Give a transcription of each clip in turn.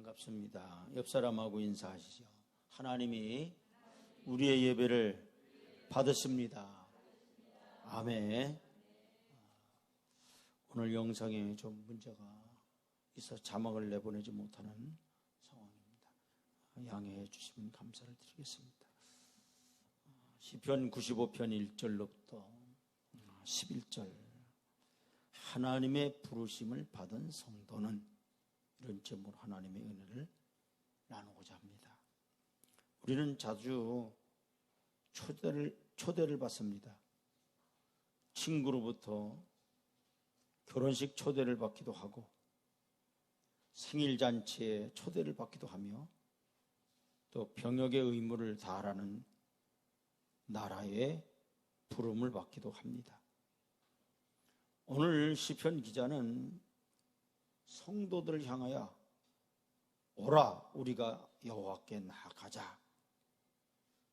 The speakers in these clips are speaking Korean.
반갑습니다. 옆 사람하고 인사하시죠. 하나님이 우리의 예배를 받으십니다. 아멘. 오늘 영상에 좀 문제가 있어 자막을 내보내지 못하는 상황입니다. 양해해 주시면 감사를 드리겠습니다. 시편 95편 1절로부터 11절, 하나님의 부르심을 받은 성도는, 이런 제목으로 하나님의 은혜를 나누고자 합니다. 우리는 자주 초대를 받습니다. 친구로부터 결혼식 초대를 받기도 하고, 생일잔치에 초대를 받기도 하며, 또 병역의 의무를 다하라는 나라의 부름을 받기도 합니다. 오늘 시편 기자는 성도들을 향하여 오라, 우리가 여호와께 나아가자,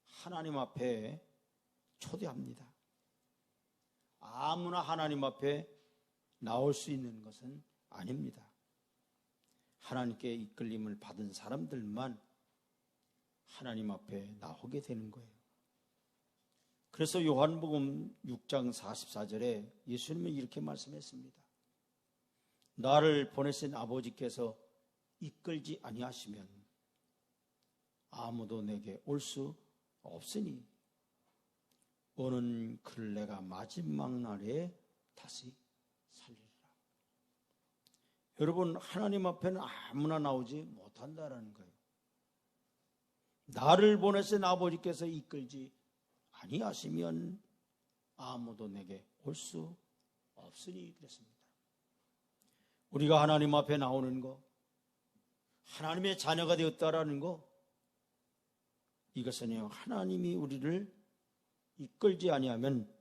하나님 앞에 초대합니다. 아무나 하나님 앞에 나올 수 있는 것은 아닙니다. 하나님께 이끌림을 받은 사람들만 하나님 앞에 나오게 되는 거예요. 그래서 요한복음 6장 44절에 예수님은 이렇게 말씀했습니다. 나를 보내신 아버지께서 이끌지 아니하시면 아무도 내게 올 수 없으니 오는 그를 내가 마지막 날에 다시 살리리라. 여러분, 하나님 앞에는 아무나 나오지 못한다라는 거예요. 나를 보내신 아버지께서 이끌지 아니하시면 아무도 내게 올 수 없으니 그랬습니다. 우리가 하나님 앞에 나오는 거, 하나님의 자녀가 되었다라는 거, 이것은요, 하나님이 우리를 이끌지 아니하면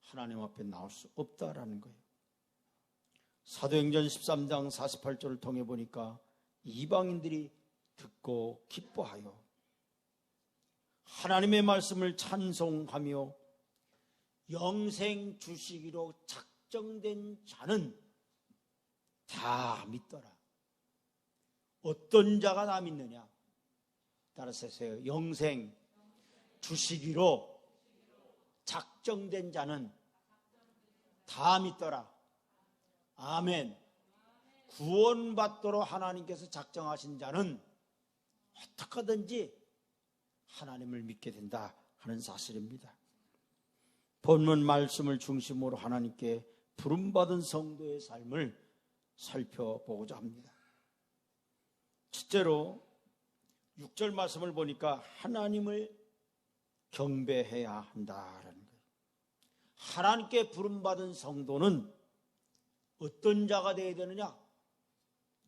하나님 앞에 나올 수 없다라는 거예요. 사도행전 13장 48절을 통해 보니까 이방인들이 듣고 기뻐하여 하나님의 말씀을 찬송하며 영생 주시기로 작정된 자는 다 믿더라. 어떤 자가 다 믿느냐? 따라서 하세요. 영생 주시기로 작정된 자는 다 믿더라. 아멘. 구원받도록 하나님께서 작정하신 자는 어떻게든지 하나님을 믿게 된다 하는 사실입니다. 본문 말씀을 중심으로 하나님께 부름받은 성도의 삶을 살펴보고자 합니다. 첫째로 6절 말씀을 보니까 하나님을 경배해야 한다라는 거예요. 하나님께 부름받은 성도는 어떤 자가 되어야 되느냐?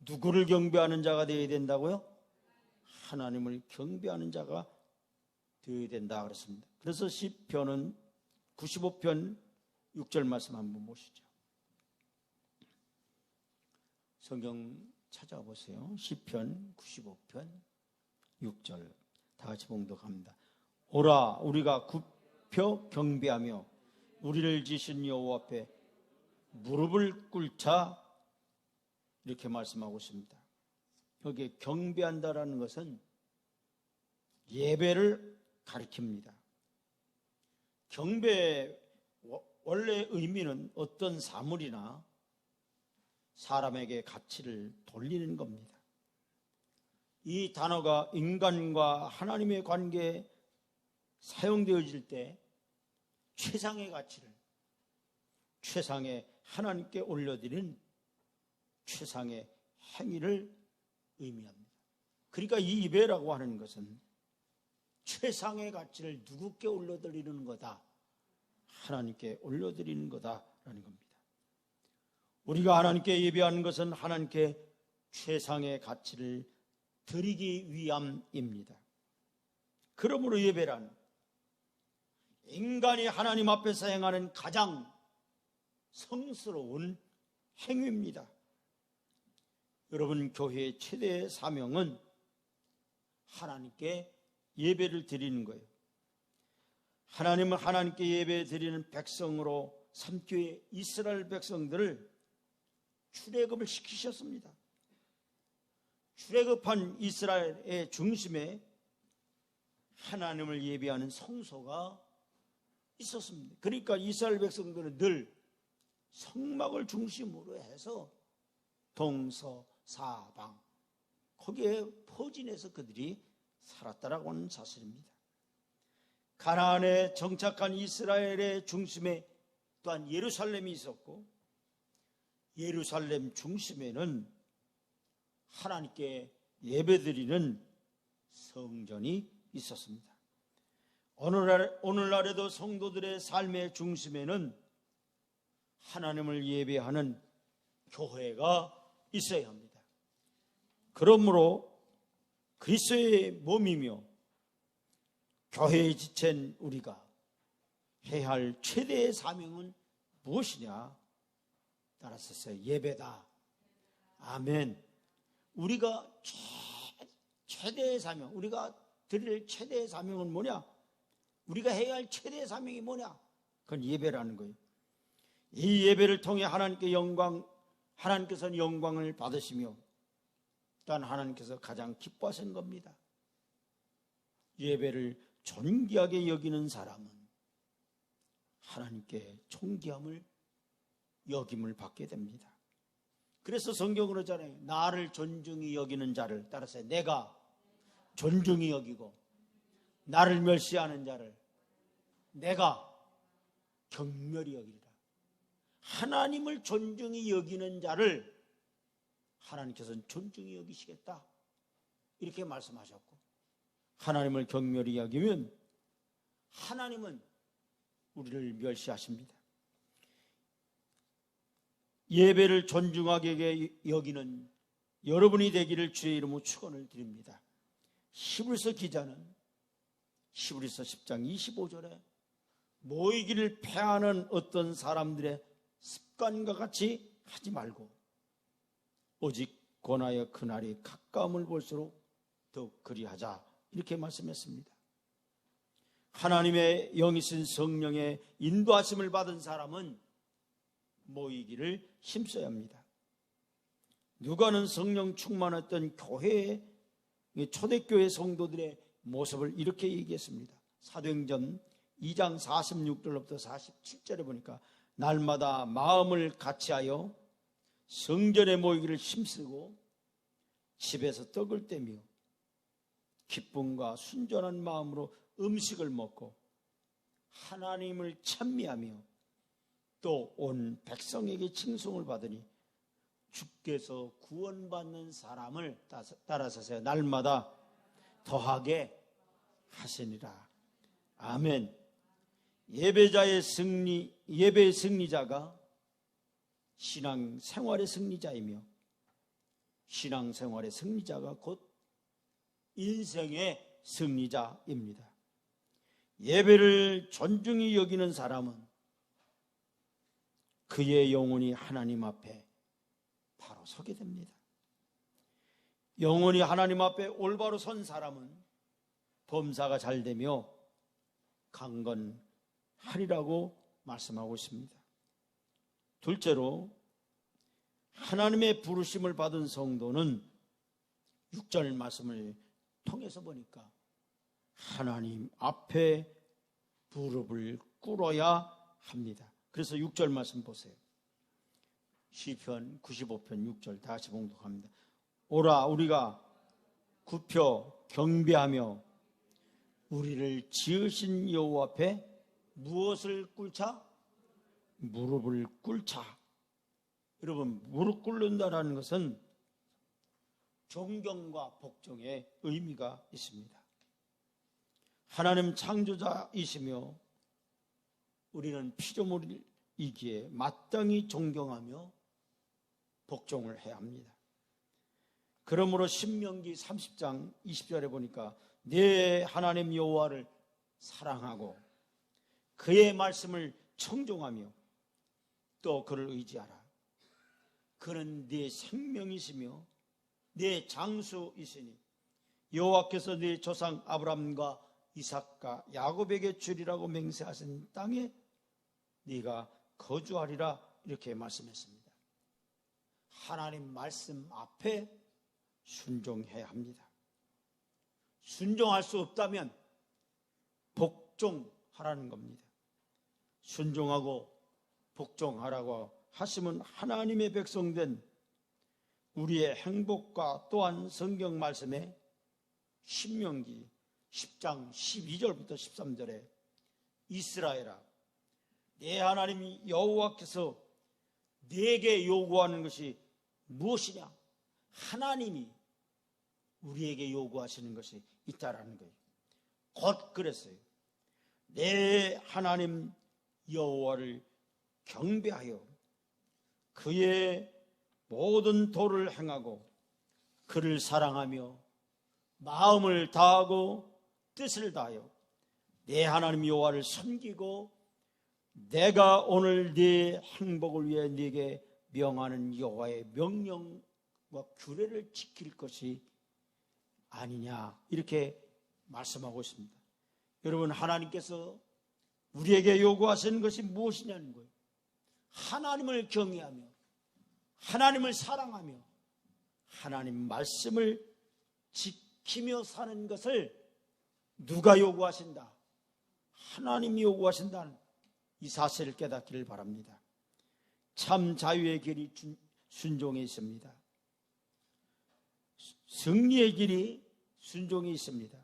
누구를 경배하는 자가 되어야 된다고요? 하나님을 경배하는 자가 되어야 된다 그랬습니다. 그래서 시편은 95편 6절 말씀 한번 보시죠. 성경 찾아보세요. 시편 95편 6절 다 같이 봉독합니다. 오라, 우리가 굽혀 경배하며 우리를 지신 여호와 앞에 무릎을 꿇자, 이렇게 말씀하고 있습니다. 여기 경배한다라는 것은 예배를 가리킵니다. 경배의 원래 의미는 어떤 사물이나 사람에게 가치를 돌리는 겁니다. 이 단어가 인간과 하나님의 관계에 사용되어질 때 최상의 가치를, 최상의 하나님께 올려드리는 최상의 행위를 의미합니다. 그러니까 이 예배라고 하는 것은 최상의 가치를 누구께 올려드리는 거다? 하나님께 올려드리는 거다라는 겁니다. 우리가 하나님께 예배하는 것은 하나님께 최상의 가치를 드리기 위함입니다. 그러므로 예배란 인간이 하나님 앞에서 행하는 가장 성스러운 행위입니다. 여러분, 교회의 최대 사명은 하나님께 예배를 드리는 거예요. 하나님은 하나님께 예배 드리는 백성으로 삼교회 이스라엘 백성들을 출애굽을 시키셨습니다. 출애굽한 이스라엘의 중심에 하나님을 예배하는 성소가 있었습니다. 그러니까 이스라엘 백성들은 늘 성막을 중심으로 해서 동서사방 거기에 포진해서 그들이 살았다라고 하는 사실입니다. 가나안에 정착한 이스라엘의 중심에 또한 예루살렘이 있었고, 예루살렘 중심에는 하나님께 예배드리는 성전이 있었습니다. 오늘날에도 성도들의 삶의 중심에는 하나님을 예배하는 교회가 있어야 합니다. 그러므로 그리스도의 몸이며 교회의 지체인 우리가 해야 할 최대의 사명은 무엇이냐? 따라서 예배다. 아멘. 우리가 최대의 사명, 우리가 드릴 최대의 사명은 뭐냐? 우리가 해야 할 최대의 사명이 뭐냐? 그건 예배라는 거예요. 이 예배를 통해 하나님께서는 영광을 받으시며 또한 하나님께서 가장 기뻐하시는 겁니다. 예배를 존귀하게 여기는 사람은 하나님께 존귀함을 여김을 받게 됩니다. 그래서 성경은 그러잖아요. 나를 존중히 여기는 자를, 따라서 내가 존중히 여기고 나를 멸시하는 자를 내가 경멸히 여기리라. 하나님을 존중히 여기는 자를 하나님께서는 존중히 여기시겠다, 이렇게 말씀하셨고, 하나님을 경멸히 여기면 하나님은 우리를 멸시하십니다. 예배를 존중하게 여기는 여러분이 되기를 주의 이름으로 축원을 드립니다. 히브리서 기자는 히브리서 10장 25절에 모이기를 패하는 어떤 사람들의 습관과 같이 하지 말고 오직 권하여 그날이 가까움을 볼수록 더욱 그리하자, 이렇게 말씀했습니다. 하나님의 영이신 성령의 인도하심을 받은 사람은 모이기를 힘써야 합니다. 누가는 성령 충만했던 교회의 초대교회 성도들의 모습을 이렇게 얘기했습니다. 사도행전 2장 46절부터 47절에 보니까 날마다 마음을 같이하여 성전에 모이기를 힘쓰고 집에서 떡을 떼며 기쁨과 순전한 마음으로 음식을 먹고 하나님을 찬미하며 또 온 백성에게 칭송을 받으니 주께서 구원받는 사람을 따라서서 날마다 더하게 하시니라. 아멘. 예배의 승리자가 신앙생활의 승리자이며 신앙생활의 승리자가 곧 인생의 승리자입니다. 예배를 존중히 여기는 사람은 그의 영혼이 하나님 앞에 바로 서게 됩니다. 영혼이 하나님 앞에 올바로 선 사람은 범사가 잘 되며 강건하리라고 말씀하고 있습니다. 둘째로, 하나님의 부르심을 받은 성도는 6절 말씀을 통해서 보니까 하나님 앞에 무릎을 꿇어야 합니다. 그래서 6절 말씀 보세요. 시편 95편 6절 다시 봉독합니다. 오라 우리가 굽혀 경배하며 우리를 지으신 여호와 앞에 무엇을 꿇자? 무릎을 꿇자. 여러분, 무릎 꿇는다라는 것은 존경과 복종의 의미가 있습니다. 하나님 창조자이시며 우리는 피조물이기에 마땅히 존경하며 복종을 해야 합니다. 그러므로 신명기 30장 20절에 보니까 내 하나님 여호와를 사랑하고 그의 말씀을 청종하며 또 그를 의지하라. 그는 네 생명이시며 네 장수이시니 여호와께서 네 조상 아브라함과 이삭과 야곱에게 주리라고 맹세하신 땅에 네가 거주하리라, 이렇게 말씀했습니다. 하나님 말씀 앞에 순종해야 합니다. 순종할 수 없다면 복종하라는 겁니다. 순종하고 복종하라고 하시면 하나님의 백성된 우리의 행복과 또한 성경 말씀에 신명기 10장 12절부터 13절에 이스라엘아, 내 하나님 여호와께서 내게 요구하는 것이 무엇이냐? 하나님이 우리에게 요구하시는 것이 있다라는 거예요. 곧 그랬어요. 내 하나님 여호와를 경배하여 그의 모든 도를 행하고 그를 사랑하며 마음을 다하고 뜻을 다하여 내 하나님 여호와를 섬기고 내가 오늘 네 행복을 위해 네게 명하는 여호와의 명령과 규례를 지킬 것이 아니냐, 이렇게 말씀하고 있습니다. 여러분, 하나님께서 우리에게 요구하시는 것이 무엇이냐는 거예요. 하나님을 경외하며 하나님을 사랑하며 하나님 말씀을 지키며 사는 것을 누가 요구하신다? 하나님이 요구하신다는 이 사실을 깨닫기를 바랍니다. 참 자유의 길이 순종에 있습니다. 승리의 길이 순종에 있습니다.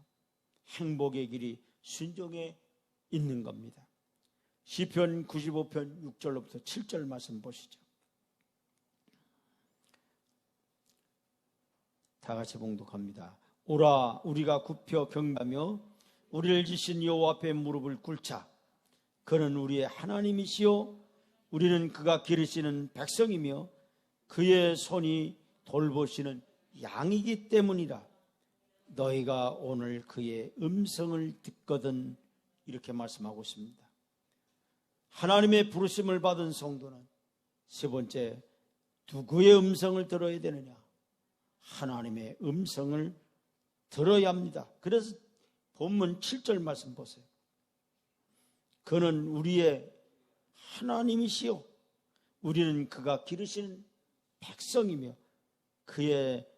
행복의 길이 순종에 있는 겁니다. 시편 95편 6절로부터 7절 말씀 보시죠. 다 같이 봉독합니다. 오라, 우리가 굽혀 경배하며 우리를 지신 여호와 앞에 무릎을 꿇자. 그는 우리의 하나님이시요 우리는 그가 기르시는 백성이며 그의 손이 돌보시는 양이기 때문이라. 너희가 오늘 그의 음성을 듣거든. 이렇게 말씀하고 있습니다. 하나님의 부르심을 받은 성도는 세 번째, 누구의 음성을 들어야 되느냐? 하나님의 음성을 들어야 합니다. 그래서 본문 7절 말씀 보세요. 그는 우리의 하나님이시요 우리는 그가 기르시는 백성이며 그의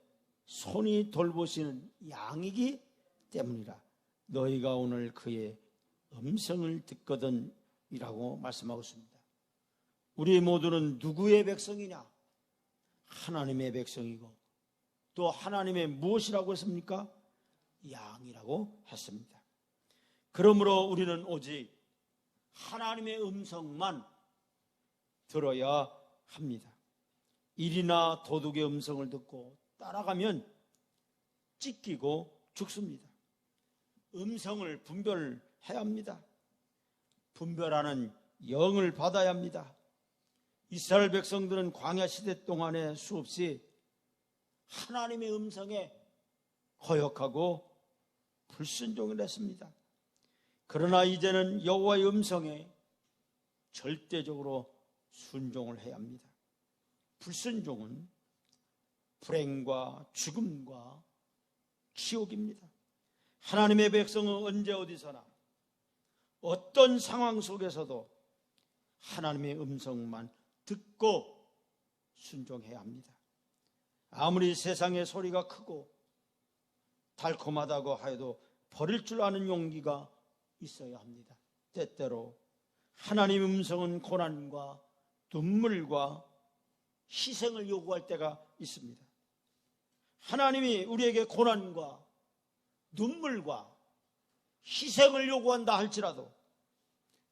손이 돌보시는 양이기 때문이라. 너희가 오늘 그의 음성을 듣거든 이라고 말씀하고 있습니다. 우리 모두는 누구의 백성이냐? 하나님의 백성이고 또 하나님의 무엇이라고 했습니까? 양이라고 했습니다. 그러므로 우리는 오직 하나님의 음성만 들어야 합니다. 일이나 도둑의 음성을 듣고 따라가면 찢기고 죽습니다. 음성을 분별해야 합니다. 분별하는 영을 받아야 합니다. 이스라엘 백성들은 광야 시대 동안에 수없이 하나님의 음성에 거역하고 불순종을 했습니다. 그러나 이제는 여호와의 음성에 절대적으로 순종을 해야 합니다. 불순종은 불행과 죽음과 지옥입니다. 하나님의 백성은 언제 어디서나 어떤 상황 속에서도 하나님의 음성만 듣고 순종해야 합니다. 아무리 세상의 소리가 크고 달콤하다고 하여도 버릴 줄 아는 용기가 있어야 합니다. 때때로 하나님의 음성은 고난과 눈물과 희생을 요구할 때가 있습니다. 하나님이 우리에게 고난과 눈물과 희생을 요구한다 할지라도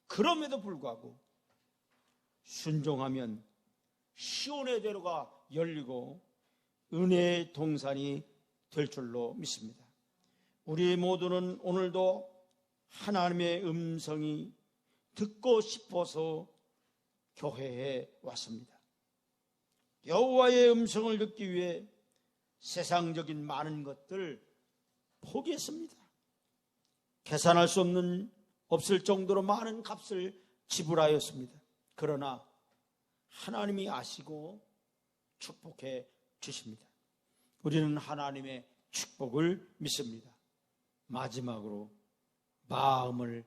그럼에도 불구하고 순종하면 시온의 대로가 열리고 은혜의 동산이 될 줄로 믿습니다. 우리 모두는 오늘도 하나님의 음성이 듣고 싶어서 교회에 왔습니다. 여호와의 음성을 듣기 위해 세상적인 많은 것들 포기했습니다. 계산할 수 없을 정도로 많은 값을 지불하였습니다. 그러나 하나님이 아시고 축복해 주십니다. 우리는 하나님의 축복을 믿습니다. 마지막으로 마음을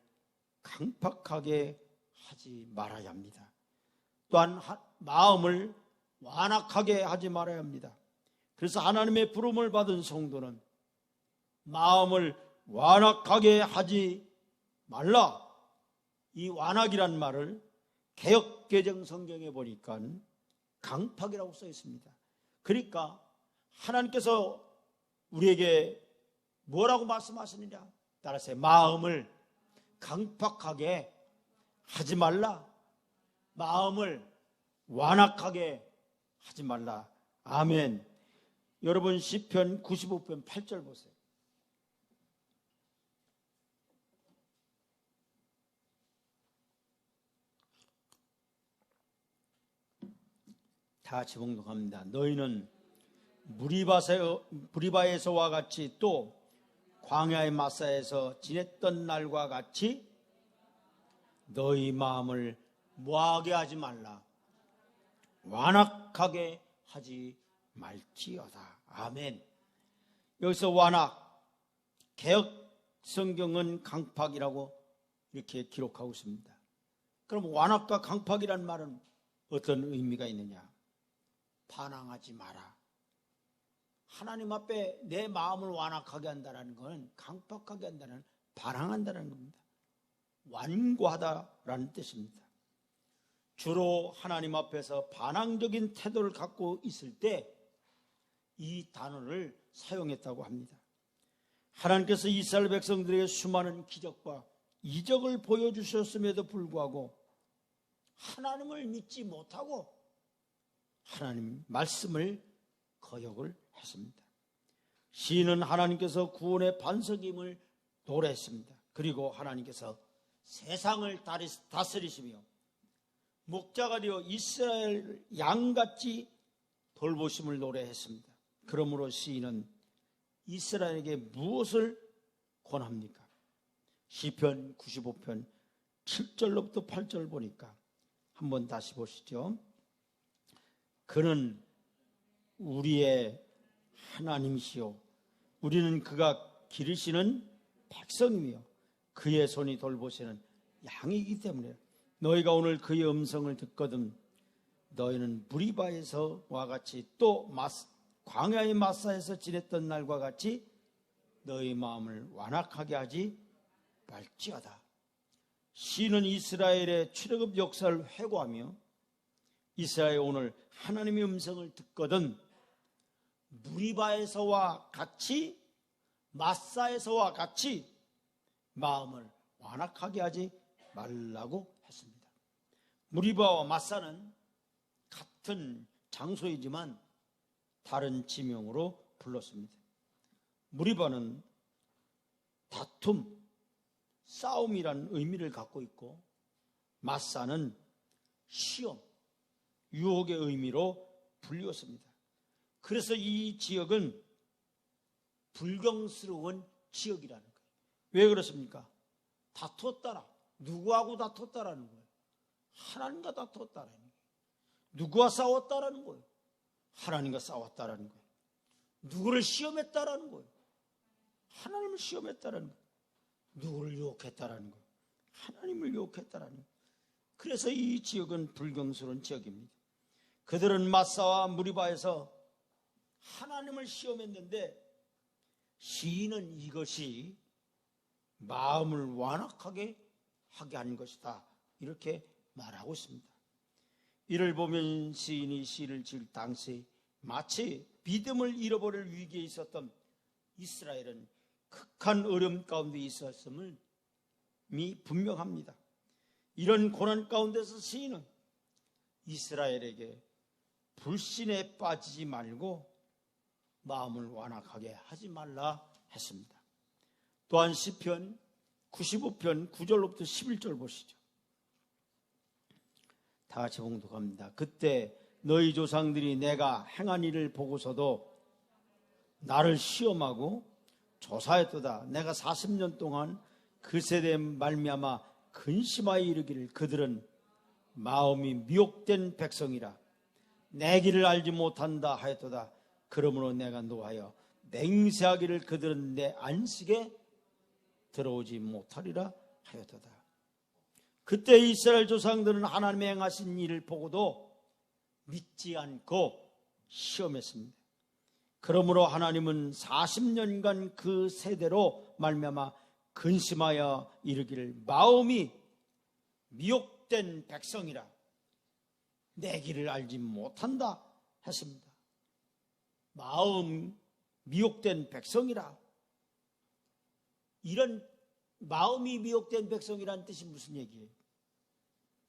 강팍하게 하지 말아야 합니다. 또한 마음을 완악하게 하지 말아야 합니다. 그래서 하나님의 부름을 받은 성도는 마음을 완악하게 하지 말라. 이 완악이란 말을 개역개정 성경에 보니까 강팍이라고 써 있습니다. 그러니까 하나님께서 우리에게 뭐라고 말씀하시느냐? 따라서 마음을 강팍하게 하지 말라. 마음을 완악하게 하지 말라. 아멘. 여러분 시편 95편 8절 보세요. 다 같이 봉독합니다. 너희는 무리바에서와 같이 또 광야의 마사에서 지냈던 날과 같이 너희 마음을 뭐하게 하지 말라. 완악하게 하지 말지어다. 아멘. 여기서 완악, 개역 성경은 강팍이라고 이렇게 기록하고 있습니다. 그럼 완악과 강팍이란 말은 어떤 의미가 있느냐? 반항하지 마라. 하나님 앞에 내 마음을 완악하게 한다는 것은 강팍하게 한다는, 반항한다는 겁니다. 완고하다라는 뜻입니다. 주로 하나님 앞에서 반항적인 태도를 갖고 있을 때 이 단어를 사용했다고 합니다. 하나님께서 이스라엘 백성들에게 수많은 기적과 이적을 보여주셨음에도 불구하고 하나님을 믿지 못하고 하나님 말씀을 거역을 했습니다. 시인은 하나님께서 구원의 반석임을 노래했습니다. 그리고 하나님께서 세상을 다스리시며 목자가 되어 이스라엘 양같이 돌보심을 노래했습니다. 그러므로 시인은 이스라엘에게 무엇을 권합니까? 시편 95편 7절로부터 8절 보니까 한번 다시 보시죠. 그는 우리의 하나님이시오. 우리는 그가 기르시는 백성이며 그의 손이 돌보시는 양이기 때문에 너희가 오늘 그의 음성을 듣거든 너희는 무리바에서와 같이 또 광야의 마사에서 지냈던 날과 같이 너희 마음을 완악하게 하지 말지어다. 시인은 이스라엘의 출애굽 역사를 회고하며 이스라엘 오늘 하나님의 음성을 듣거든 무리바에서와 같이 마사에서와 같이 마음을 완악하게 하지 말라고 했습니다. 무리바와 마사는 같은 장소이지만 다른 지명으로 불렀습니다. 무리바는 다툼, 싸움이라는 의미를 갖고 있고 마사는 시험, 유혹의 의미로 불렸습니다. 그래서 이 지역은 불경스러운 지역이라는 거예요. 왜 그렇습니까? 다투었다라. 누구하고 다투었다라는 거예요? 하나님과 다투었다라는 거예요. 누구와 싸웠다라는 거예요? 하나님과 싸웠다라는 거예요. 누구를 시험했다라는 거예요? 하나님을 시험했다라는 거예요. 누구를 유혹했다라는 거예요? 하나님을 유혹했다라는 거예요. 그래서 이 지역은 불경스러운 지역입니다. 그들은 마사와 무리바에서 하나님을 시험했는데 시인은 이것이 마음을 완악하게 하게 한 것이다 이렇게 말하고 있습니다. 이를 보면 시인이 시를 지을 당시 마치 믿음을 잃어버릴 위기에 있었던 이스라엘은 극한 어려움 가운데 있었음이 분명합니다. 이런 고난 가운데서 시인은 이스라엘에게 불신에 빠지지 말고 마음을 완악하게 하지 말라 했습니다. 또한 시편 95편 9절로부터 11절 보시죠. 다 같이 봉독합니다. 그때 너희 조상들이 내가 행한 일을 보고서도 나를 시험하고 조사했도다. 내가 40년 동안 그 세대에 말미암아 근심하여 이르기를 그들은 마음이 미혹된 백성이라 내 길을 알지 못한다 하였도다. 그러므로 내가 노하여 맹세하기를 그들은 내 안식에 들어오지 못하리라 하였도다. 그때 이스라엘 조상들은 하나님의 행하신 일을 보고도 믿지 않고 시험했습니다. 그러므로 하나님은 40년간 그 세대로 말미암아 근심하여 이르기를 마음이 미혹된 백성이라 내 길을 알지 못한다 했습니다. 마음 미혹된 백성이라. 이런 마음이 미혹된 백성이라는 뜻이 무슨 얘기예요?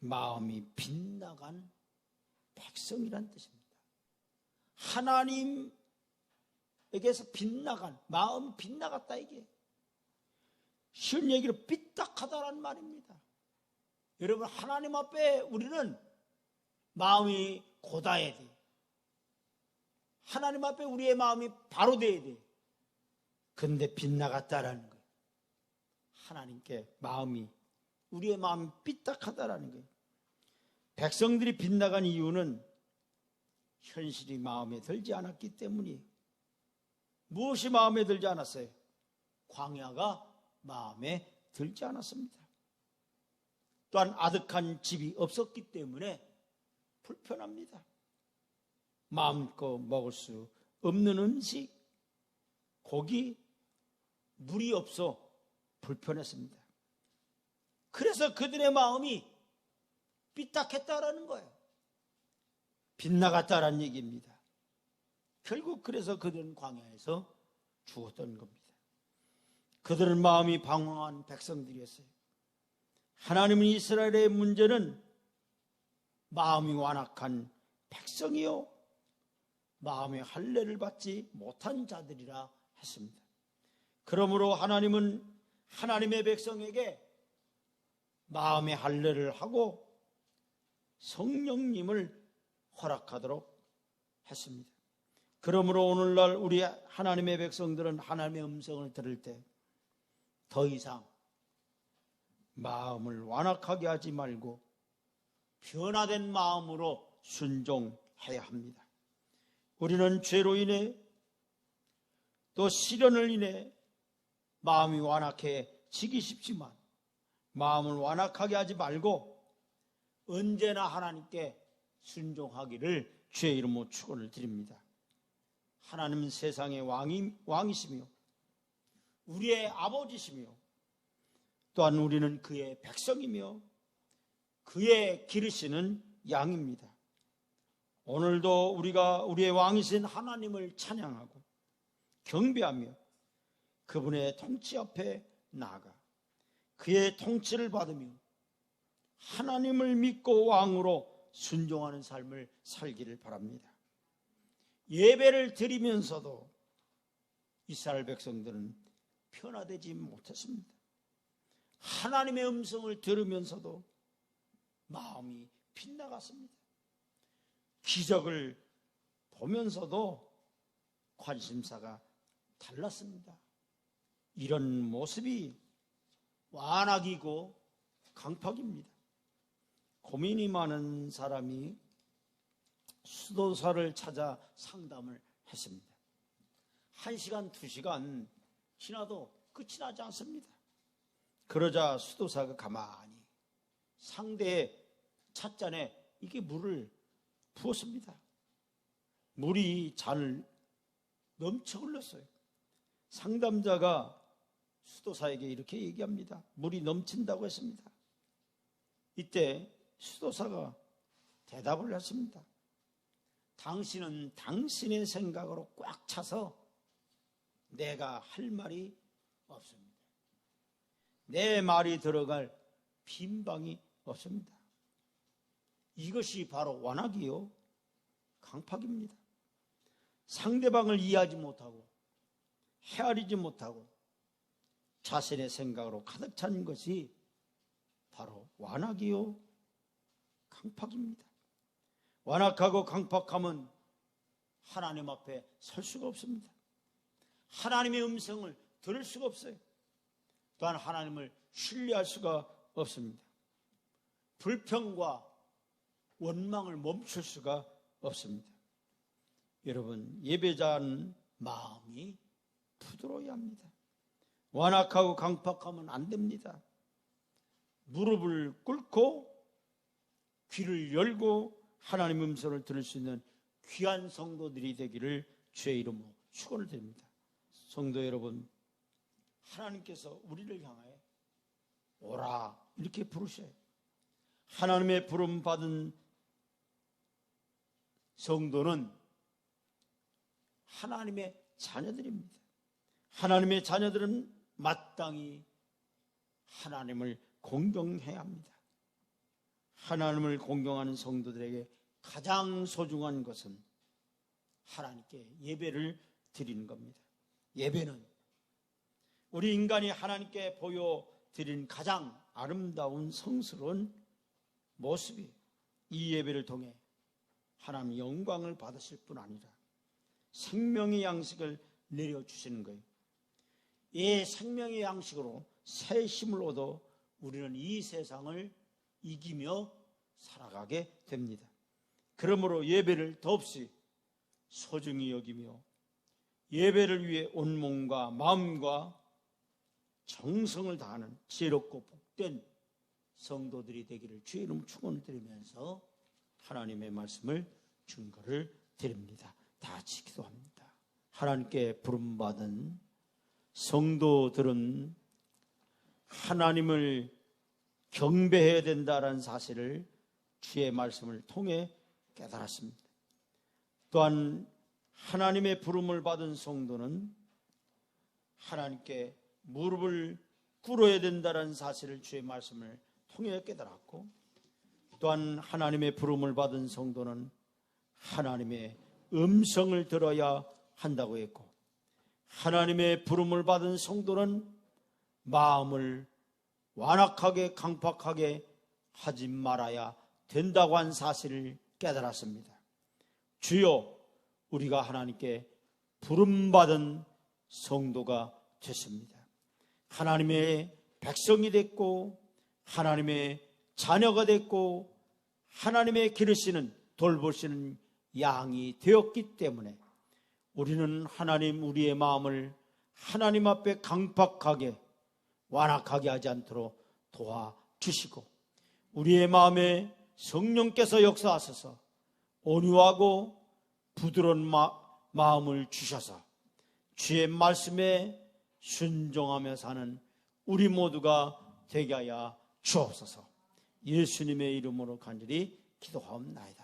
마음이 빗나간 백성이란 뜻입니다. 하나님에게서 빗나간, 마음이 빗나갔다 이게. 쉬운 얘기로 삐딱하다라는 말입니다. 여러분, 하나님 앞에 우리는 마음이 곧아야 돼. 하나님 앞에 우리의 마음이 바로 돼야 돼. 근데 빗나갔다라는 거예요. 하나님께 마음이, 우리의 마음이 삐딱하다라는 거예요. 백성들이 빗나간 이유는 현실이 마음에 들지 않았기 때문이에요. 무엇이 마음에 들지 않았어요? 광야가 마음에 들지 않았습니다. 또한 아득한 집이 없었기 때문에 불편합니다. 마음껏 먹을 수 없는 음식, 고기, 물이 없어 불편했습니다. 그래서 그들의 마음이 삐딱했다라는 거예요. 빗나갔다라는 얘기입니다. 결국 그래서 그들은 광야에서 죽었던 겁니다. 그들은 마음이 방황한 백성들이었어요. 하나님은 이스라엘의 문제는 마음이 완악한 백성이요 마음의 할례를 받지 못한 자들이라 했습니다. 그러므로 하나님은 하나님의 백성에게 마음의 할례를 하고 성령님을 허락하도록 했습니다. 그러므로 오늘날 우리 하나님의 백성들은 하나님의 음성을 들을 때 더 이상 마음을 완악하게 하지 말고 변화된 마음으로 순종해야 합니다. 우리는 죄로 인해 또 시련을 인해 마음이 완악해지기 쉽지만 마음을 완악하게 하지 말고 언제나 하나님께 순종하기를 주의 이름으로 축원을 드립니다. 하나님은 세상의 왕이시며 우리의 아버지시며 또한 우리는 그의 백성이며 그의 기르시는 양입니다. 오늘도 우리가 우리의 왕이신 하나님을 찬양하고 경배하며 그분의 통치 앞에 나아가 그의 통치를 받으며 하나님을 믿고 왕으로 순종하는 삶을 살기를 바랍니다. 예배를 드리면서도 이스라엘 백성들은 변화되지 못했습니다. 하나님의 음성을 들으면서도 마음이 빗나갔습니다. 기적을 보면서도 관심사가 달랐습니다. 이런 모습이 완악이고 강팍입니다. 고민이 많은 사람이 수도사를 찾아 상담을 했습니다. 1시간, 2시간 지나도 끝이 나지 않습니다. 그러자 수도사가 가만히 상대의 찻잔에 이게 물을 부었습니다. 물이 잔을 넘쳐 흘렀어요. 상담자가 수도사에게 이렇게 얘기합니다. 물이 넘친다고 했습니다. 이때 수도사가 대답을 했습니다. 당신은 당신의 생각으로 꽉 차서 내가 할 말이 없습니다. 내 말이 들어갈 빈방이 없습니다. 이것이 바로 완악이요 강팍입니다. 상대방을 이해하지 못하고 헤아리지 못하고 자신의 생각으로 가득 찬 것이 바로 완악이요 강팍입니다. 완악하고 강팍함은 하나님 앞에 설 수가 없습니다. 하나님의 음성을 들을 수가 없어요. 또한 하나님을 신뢰할 수가 없습니다. 불평과 원망을 멈출 수가 없습니다. 여러분, 예배자는 마음이 부드러워야 합니다. 완악하고 강팍하면 안 됩니다. 무릎을 꿇고 귀를 열고 하나님의 음성을 들을 수 있는 귀한 성도들이 되기를 주의 이름으로 축원을 드립니다. 성도 여러분, 하나님께서 우리를 향하여 오라 이렇게 부르셔요. 하나님의 부름 받은 성도는 하나님의 자녀들입니다. 하나님의 자녀들은 마땅히 하나님을 공경해야 합니다. 하나님을 공경하는 성도들에게 가장 소중한 것은 하나님께 예배를 드리는 겁니다. 예배는 우리 인간이 하나님께 보여드리는 가장 아름다운 성스러운 모습이 이 예배를 통해 하나님의 영광을 받으실 뿐 아니라 생명의 양식을 내려주시는 거예요. 이 생명의 양식으로 새 힘을 얻어 우리는 이 세상을 이기며 살아가게 됩니다. 그러므로 예배를 더없이 소중히 여기며 예배를 위해 온 몸과 마음과 정성을 다하는 지혜롭고 복된 성도들이 되기를 주의 이름 축원드리면서 하나님의 말씀을 증거를 드립니다. 다 같이 기도합니다. 하나님께 부름받은 성도들은 하나님을 경배해야 된다는 사실을 주의 말씀을 통해 깨달았습니다. 또한 하나님의 부름을 받은 성도는 하나님께 무릎을 꿇어야 된다는 사실을 주의 말씀을 통해 깨달았고, 또한 하나님의 부름을 받은 성도는 하나님의 음성을 들어야 한다고 했고, 하나님의 부름을 받은 성도는 마음을 완악하게 강팍하게 하지 말아야 된다고 한 사실을 깨달았습니다. 주여, 우리가 하나님께 부름받은 성도가 됐습니다. 하나님의 백성이 됐고 하나님의 자녀가 됐고 하나님의 기르시는 돌보시는 양이 되었기 때문에 우리는 하나님 우리의 마음을 하나님 앞에 강팍하게 완악하게 하지 않도록 도와주시고 우리의 마음에 성령께서 역사하셔서 온유하고 부드러운 마음을 주셔서 주의 말씀에 순종하며 사는 우리 모두가 되게 하여 주옵소서. 예수님의 이름으로 간절히 기도하옵나이다.